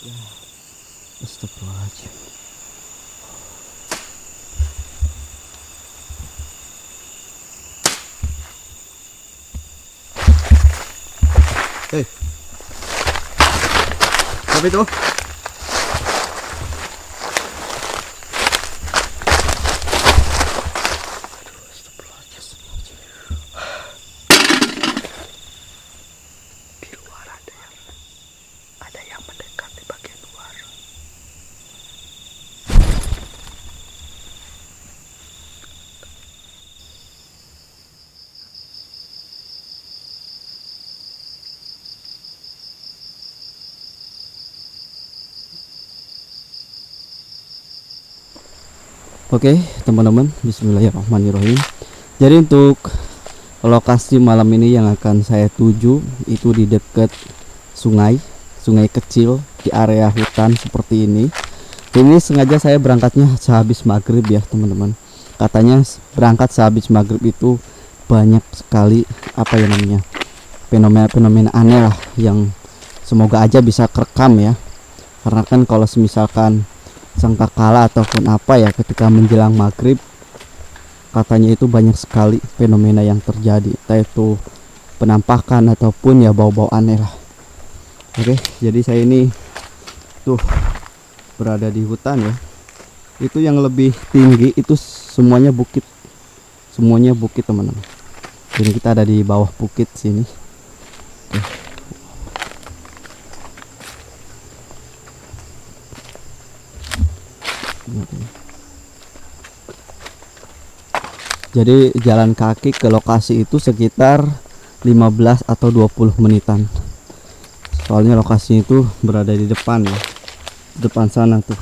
Ya, astagfirullahaladzim. Hei, apa itu? Di luar ada yang mendekat di bagian luar. Oke, teman-teman, bismillahirrahmanirrahim. Jadi untuk lokasi malam ini yang akan saya tuju itu di dekat sungai kecil di area hutan seperti ini. Ini sengaja saya berangkatnya sehabis maghrib ya teman-teman. Katanya berangkat sehabis maghrib itu banyak sekali apa ya namanya, fenomena aneh lah, yang semoga aja bisa kerekam ya. Karena kan kalau misalkan sangkakala ataupun apa ya ketika menjelang maghrib, katanya itu banyak sekali fenomena yang terjadi, entah itu penampakan ataupun ya bau-bau aneh lah. Oke, jadi saya ini tuh berada di hutan ya. Itu yang lebih tinggi itu semuanya bukit, teman-teman. Jadi kita ada di bawah bukit sini. Oke. Jadi jalan kaki ke lokasi itu sekitar 15 atau 20 menitan. Soalnya lokasinya itu berada di depan ya. Depan sana tuh.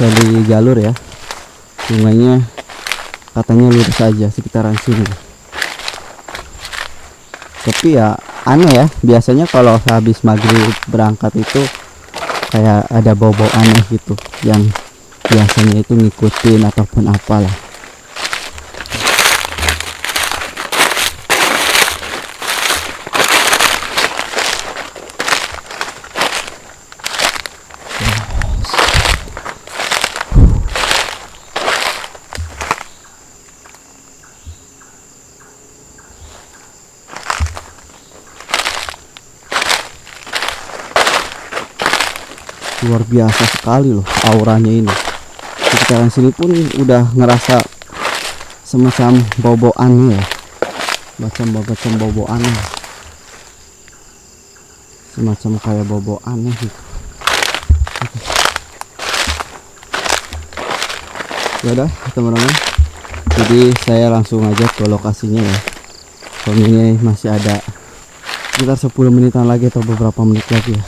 Jadi jalur ya, sungainya katanya lurus saja sekitaran sini. Tapi ya aneh ya, biasanya kalau habis maghrib berangkat itu kayak ada bau-bau aneh gitu, yang biasanya itu ngikutin ataupun apalah. Luar biasa sekali loh auranya ini. Sekitaran sini pun udah ngerasa semacam bau-bau aneh ya, macam bau-bau aneh, semacam kayak bau-bau aneh gitu. Ya udah teman-teman, jadi saya langsung aja ke lokasinya ya. Soalnya ini masih ada sekitar 10 menitan lagi atau beberapa menit lagi ya.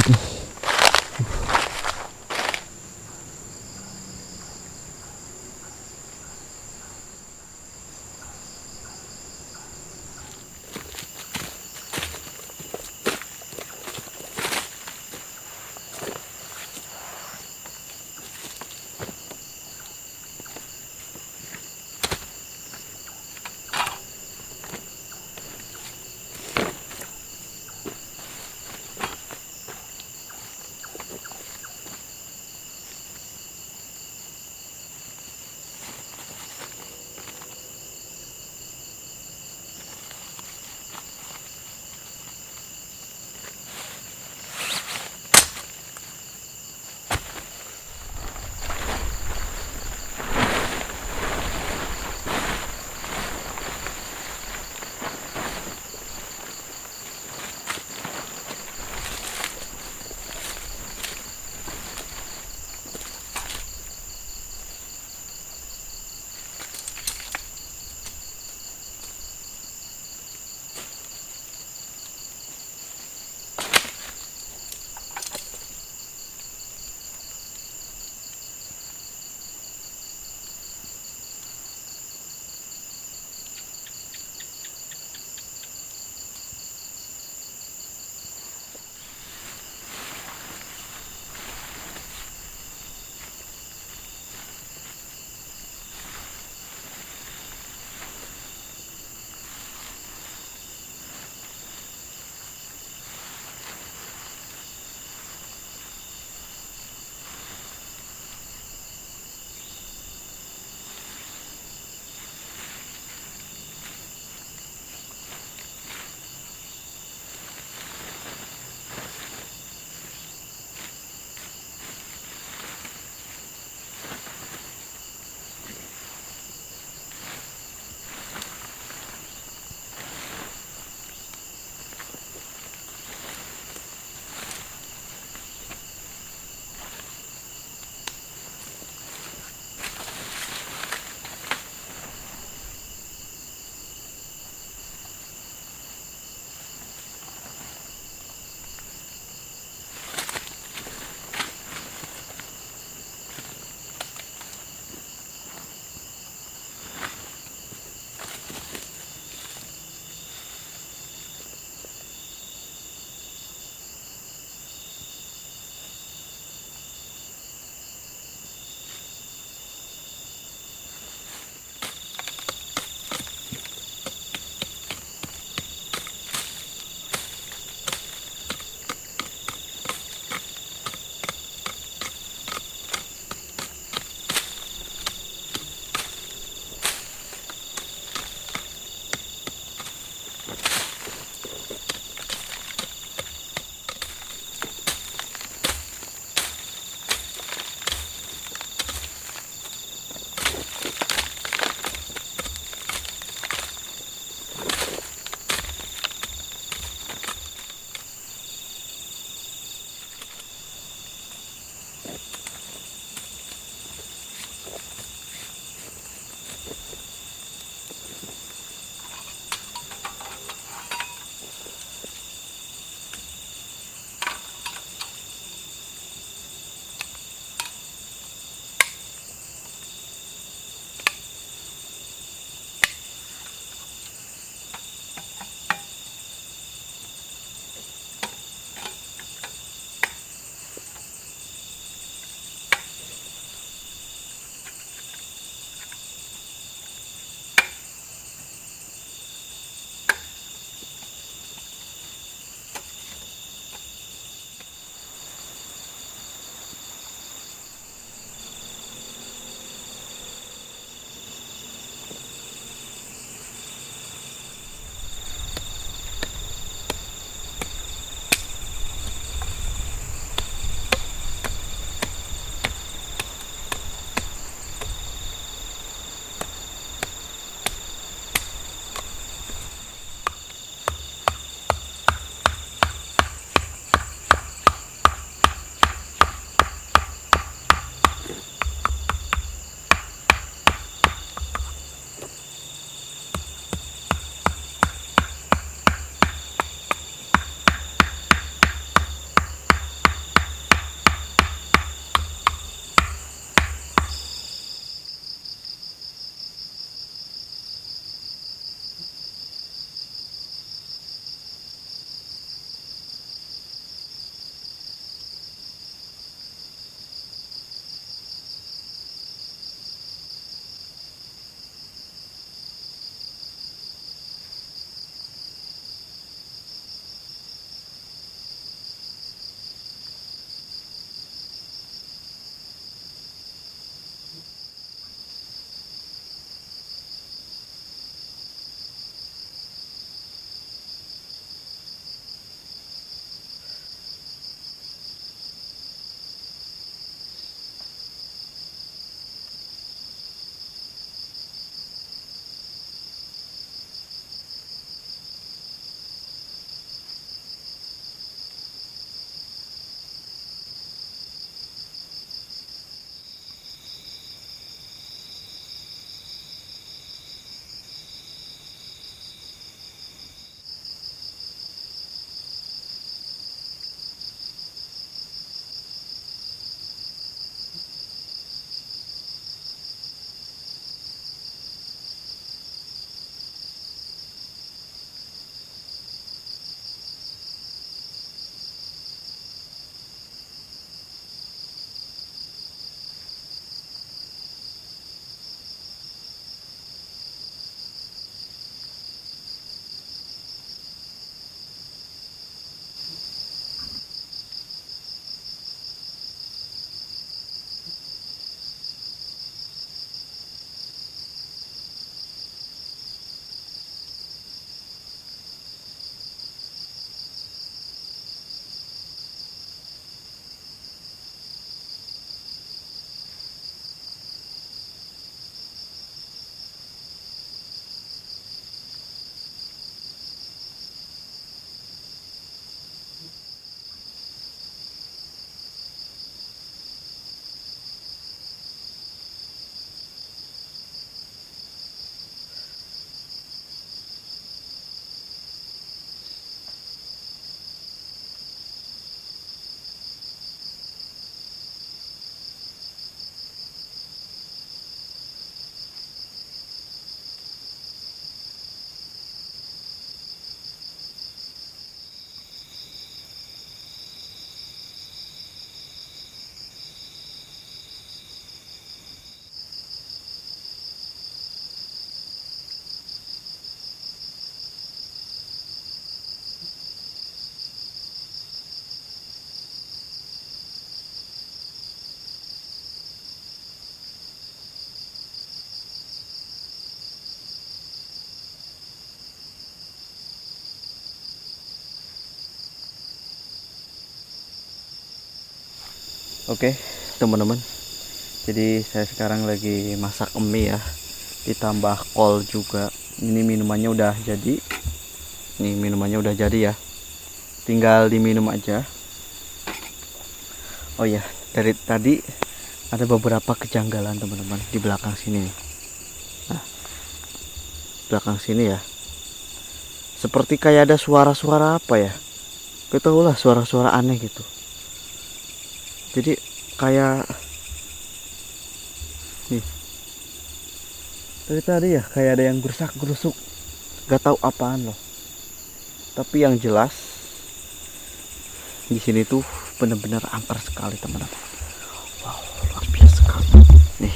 Oke. Oke teman-teman, jadi saya sekarang lagi masak mie ya, ditambah kol juga. Ini minumannya udah jadi. Nih minumannya udah jadi ya, tinggal diminum aja. Oh ya, dari tadi ada beberapa kejanggalan teman-teman di belakang sini nih. Nah, belakang sini ya, seperti kayak ada suara-suara apa ya, ketahulah suara-suara aneh gitu. Jadi kayak nih, dari tadi ya kayak ada yang gerusak-gerusuk, gak tahu apaan loh. Tapi yang jelas di sini tuh benar-benar angker sekali teman-teman. Wow, luar biasa sekali. Nih.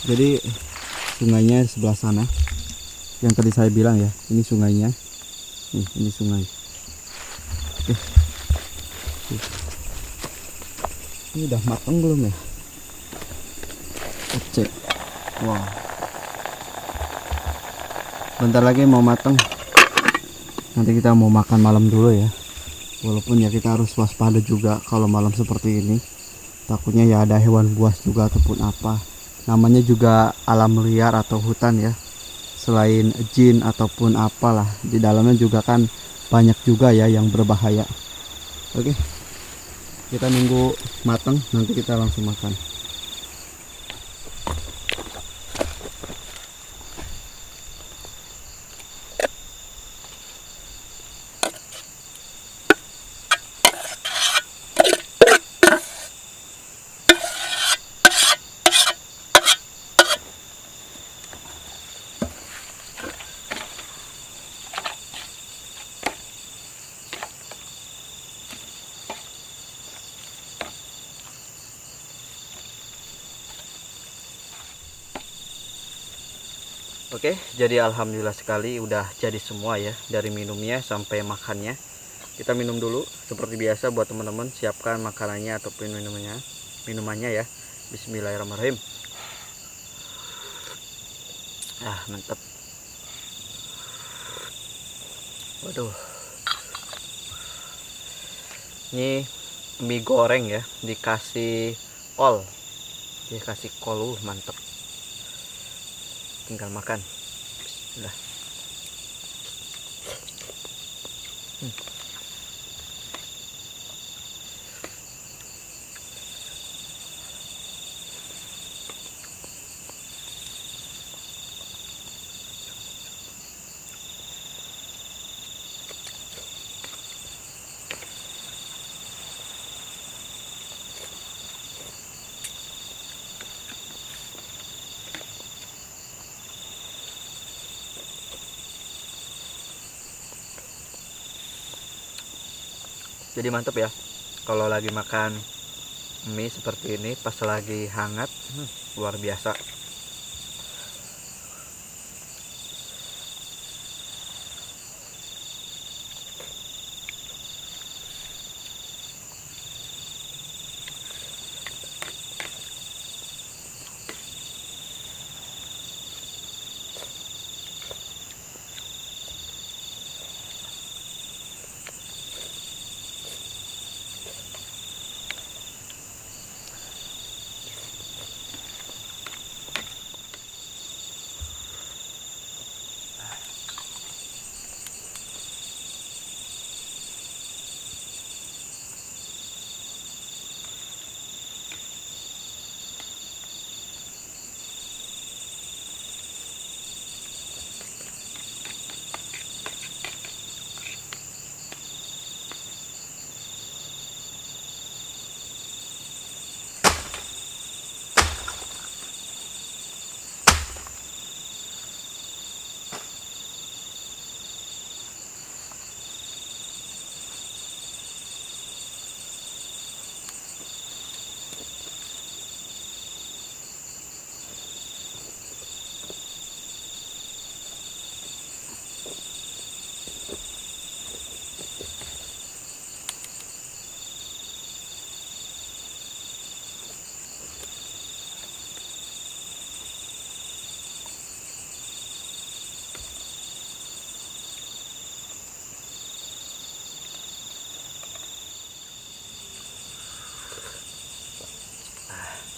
Jadi sungainya di sebelah sana. Yang tadi saya bilang ya, ini sungainya. Nih, ini sungai. Ini udah matang belum ya? Cek. Wow. Bentar lagi mau matang. Nanti kita mau makan malam dulu ya. Walaupun ya kita harus waspada juga kalau malam seperti ini. Takutnya ya ada hewan buas juga ataupun apa. Namanya juga alam liar atau hutan ya. Selain jin ataupun apalah, di dalamnya juga kan banyak juga ya yang berbahaya. Oke. Kita nunggu matang, nanti kita langsung makan. Oke, jadi alhamdulillah sekali udah jadi semua ya, dari minumnya sampai makannya. Kita minum dulu seperti biasa buat teman-teman, siapkan makanannya ataupun minumannya ya. Bismillahirrahmanirrahim. Ah, mantap. Waduh. Ini mie goreng ya, dikasih kol. Dikasih kol, mantap. Tinggal makan. Bismillah. Jadi mantap ya kalau lagi makan mie seperti ini pas lagi hangat, luar biasa.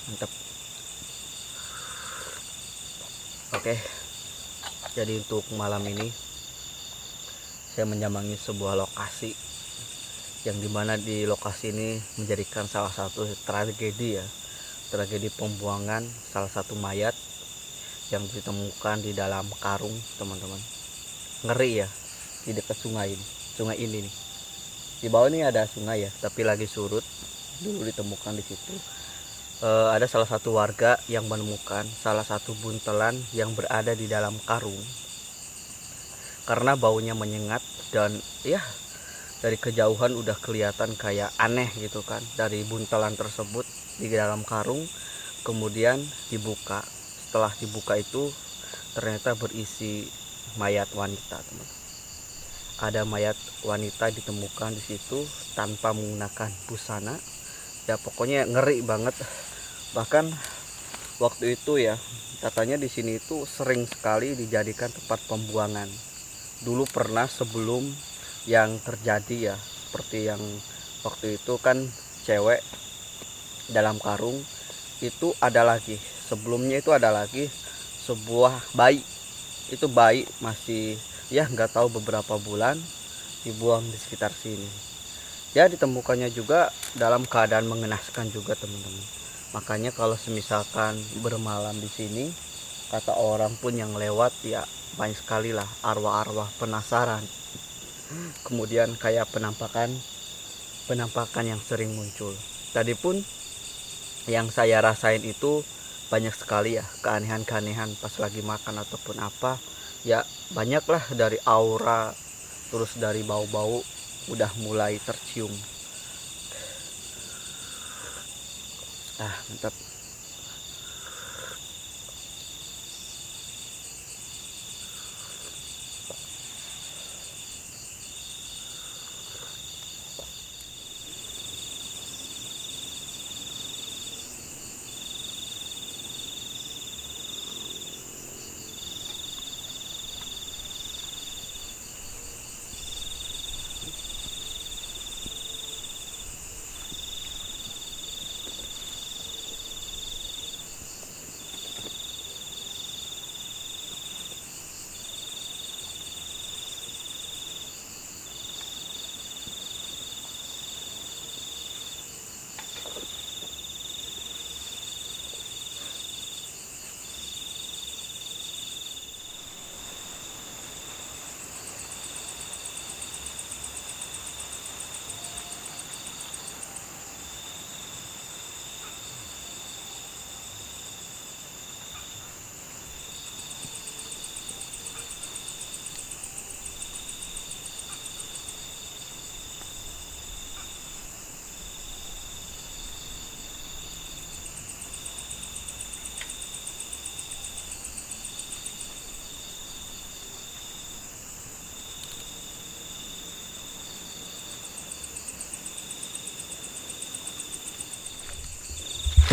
Mantap. Oke, jadi untuk malam ini saya menyambangi sebuah lokasi yang dimana di lokasi ini menjadikan salah satu tragedi ya, tragedi pembuangan salah satu mayat yang ditemukan di dalam karung, teman-teman. Ngeri ya, di dekat sungai ini. Sungai ini nih. Di bawah ini ada sungai ya, tapi lagi surut. Dulu ditemukan di situ. Ada salah satu warga yang menemukan salah satu buntelan yang berada di dalam karung. Karena baunya menyengat dan ya dari kejauhan udah kelihatan kayak aneh gitu kan, dari buntelan tersebut di dalam karung. Kemudian dibuka. Setelah dibuka itu ternyata berisi mayat wanita, teman. Ada mayat wanita ditemukan di situ tanpa menggunakan busana. Ya pokoknya ngeri banget. Bahkan waktu itu ya katanya di sini itu sering sekali dijadikan tempat pembuangan. Dulu pernah sebelum yang terjadi ya, seperti yang waktu itu kan cewek dalam karung, itu ada lagi sebelumnya, itu ada lagi sebuah bayi. Itu bayi masih ya nggak tahu beberapa bulan, dibuang di sekitar sini. Ya ditemukannya juga dalam keadaan mengenaskan juga, teman-teman. Makanya kalau semisalkan bermalam di sini, kata orang pun yang lewat ya banyak sekali lah arwah-arwah penasaran. Kemudian kayak penampakan yang sering muncul. Tadi pun yang saya rasain itu banyak sekali ya keanehan-keanehan pas lagi makan ataupun apa. Ya banyaklah, dari aura, terus dari bau-bau udah mulai tercium. Mantap.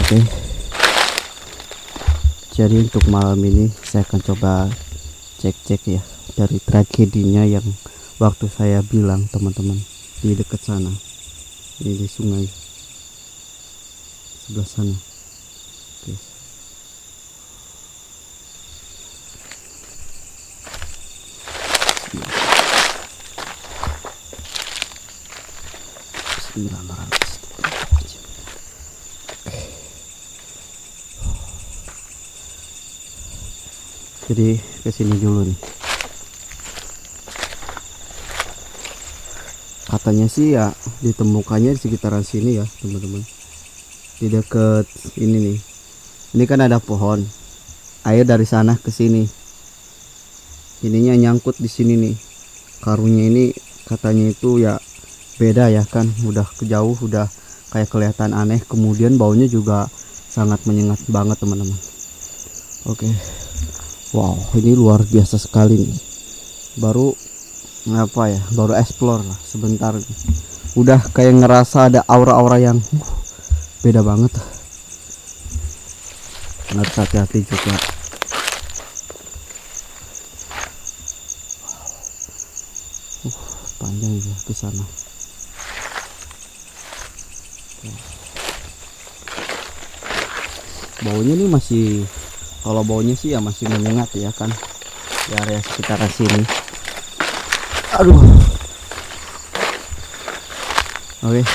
Oke, jadi untuk malam ini saya akan coba cek-cek ya dari tragedinya yang waktu saya bilang, teman-teman, di dekat sana, ini di sungai sebelah sana. Oke. Bismillahirrahmanirrahim. Jadi kesini dulu nih. Katanya sih ya ditemukannya di sekitaran sini ya, teman-teman. Di dekat ini nih. Ini kan ada pohon. Air dari sana ke sini. Ininya nyangkut di sini nih. Karungnya ini katanya itu ya beda ya kan, udah kejauh, udah kayak kelihatan aneh. Kemudian baunya juga sangat menyengat banget, teman-teman. Oke. Wow, ini luar biasa sekali nih. Baru explore lah sebentar. Udah kayak ngerasa ada aura-aura yang beda banget. Harus hati-hati juga. Panjang ya ke sana. Baunya nih masih, kalau baunya sih ya masih menyengat ya kan, di area sekitar sini. Aduh. Oke.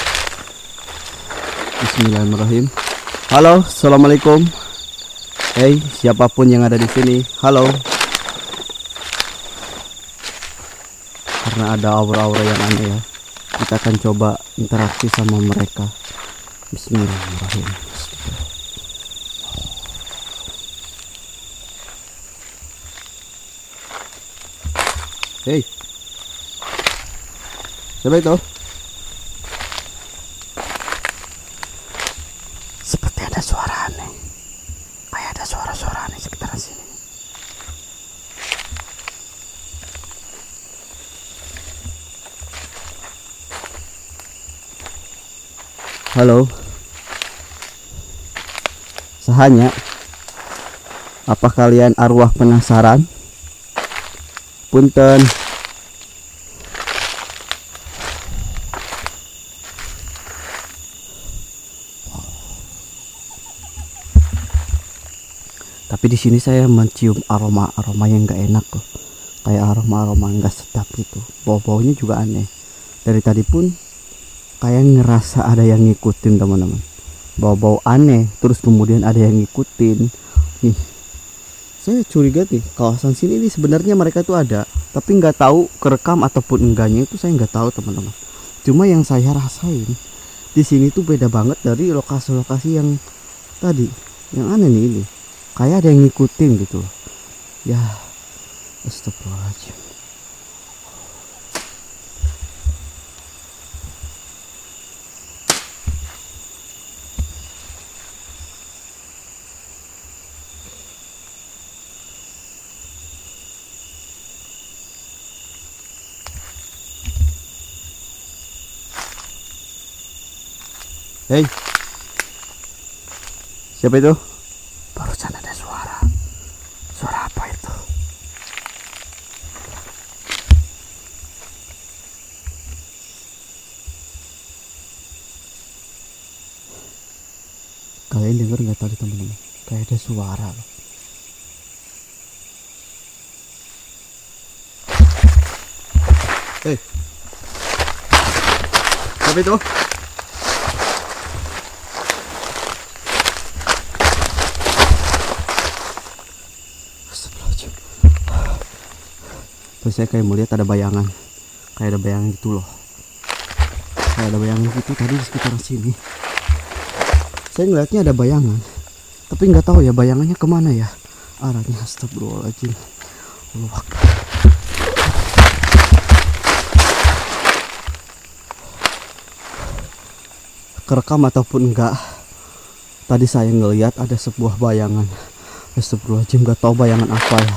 Bismillahirrahmanirrahim. Halo, assalamualaikum. Hey, siapapun yang ada di sini, halo. Karena ada aura-aura yang aneh ya, kita akan coba interaksi sama mereka. Bismillahirrahmanirrahim. Hey, siapa itu? Seperti ada suara aneh, kayak ada suara-suara aneh sekitar sini. Halo, sahanya, apa kalian arwah penasaran? Punten. Tapi di sini saya mencium aroma-aroma yang nggak enak loh, kayak aroma-aroma nggak sedap gitu. Bau-baunya juga aneh. Dari tadi pun kayak ngerasa ada yang ngikutin teman-teman. Bau-bau aneh, terus kemudian ada yang ngikutin. Nih, saya curiga nih, kawasan sini nih sebenarnya mereka tuh ada, tapi nggak tahu kerekam ataupun enggaknya itu saya nggak tahu teman-teman. Cuma yang saya rasain di sini tuh beda banget dari lokasi-lokasi yang tadi. Yang aneh nih ini, kayak ada yang ngikutin gitu loh. Ya, astagfirullahaladzim. Hei, siapa itu? Barusan ada suara. Suara apa itu? Kalian dengar nggak tadi teman-teman? Kayak ada suara loh. Hei, siapa itu? Terus saya kayak melihat ada bayangan, kayak ada bayangan gitu loh, kayak ada bayangan gitu tadi di sekitar sini. Saya ngeliatnya ada bayangan, tapi nggak tahu ya bayangannya kemana ya arahnya. Astagfirullahaladzim. Allahu Akbar. Kerekam ataupun enggak, tadi saya ngelihat ada sebuah bayangan. Astagfirullahaladzim, nggak tahu bayangan apa ya.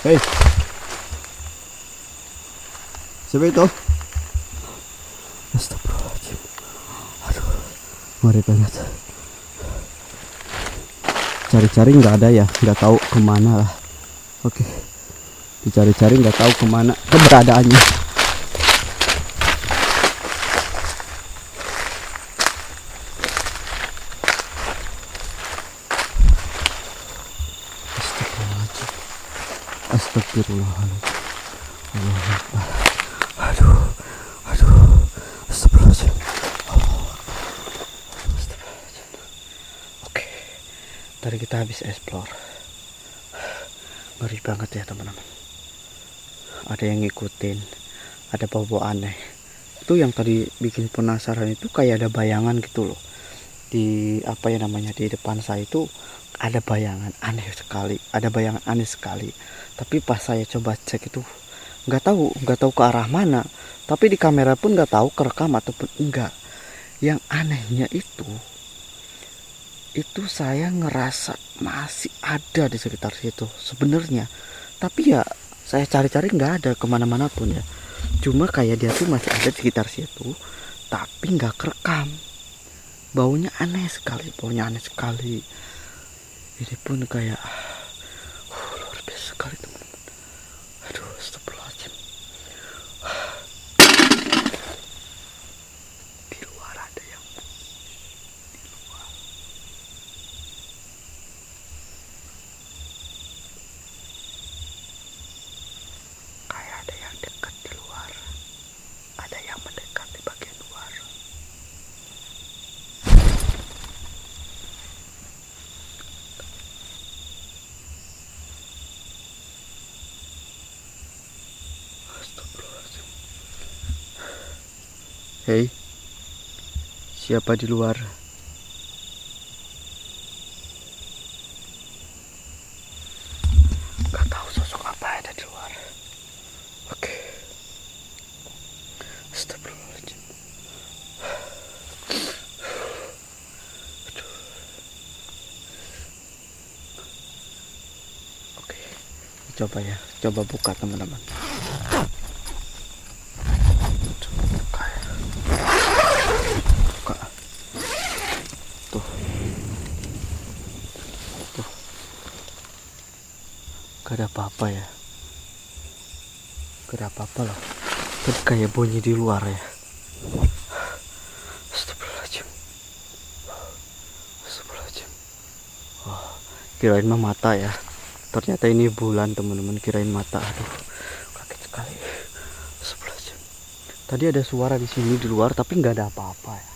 Hei, siapa itu? Astagfirullahaladzim. Aduh, ngeri banget. Cari-cari nggak ada ya, nggak tahu kemana lah. Oke, dicari-cari nggak tahu kemana keberadaannya. Astagfirullahaladzim. Allahu Akbar. Aduh, astagfirullahaladzim. Astagfirullahaladzim. Oke, tadi kita habis explore. Ngeri banget ya teman-teman. Ada yang ngikutin, ada bau-bau aneh. Itu yang tadi bikin penasaran itu kayak ada bayangan gitu loh. Di apa ya namanya, di depan saya itu ada bayangan aneh sekali, ada bayangan aneh sekali. Tapi pas saya coba cek itu nggak tahu ke arah mana. Tapi di kamera pun nggak tahu kerekam ataupun enggak. Yang anehnya itu saya ngerasa masih ada di sekitar situ sebenarnya. Tapi ya saya cari-cari nggak ada kemana-mana pun ya. Cuma kayak dia tuh masih ada di sekitar situ, tapi nggak kerekam. Baunya aneh sekali. Ini pun kayak luar biasa sekali teman-teman. Aduh, astagfirullahaladzim. Di luar ada yang Hei, siapa di luar? Gak tahu sosok apa yang ada di luar. Oke. Astagfirullahaladzim. Aduh. Oke, coba ya, coba buka teman-teman. Coba buka ya. Buka. Tuh. Tuh. Gak ada apa-apa ya. Gak ada apa-apa loh. Tapi kayak bunyi di luar ya. Astagfirullahaladzim. Astagfirullahaladzim. Oh, kirain mah mata ya. Ternyata ini bulan teman-teman, kirain mata. Aduh, kaget sekali. Astagfirullahaladzim. Tadi ada suara di sini di luar tapi nggak ada apa-apa ya.